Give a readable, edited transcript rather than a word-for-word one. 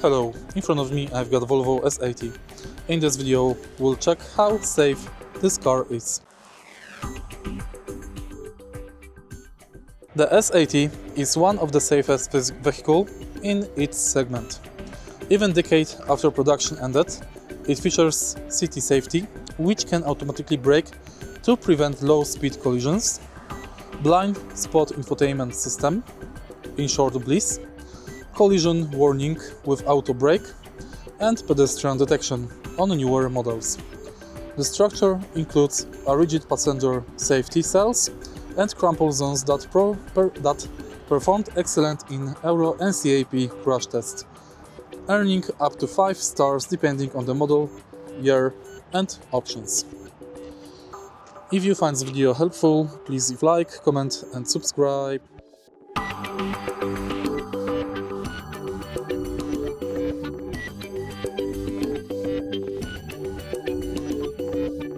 Hello, in front of me I've got Volvo S80. In this video we'll check how safe this car is. The S80 is one of the safest vehicles in its segment. Even a decade after production ended, it features city safety, which can automatically brake to prevent low-speed collisions, blind spot infotainment system, in short BLIS, collision warning with auto brake, and pedestrian detection on newer models. The structure includes a rigid passenger safety cells and crumple zones that performed excellent in Euro NCAP crash test, earning up to 5 stars depending on the model, year and options. If you find this video helpful, please leave a like, comment and subscribe.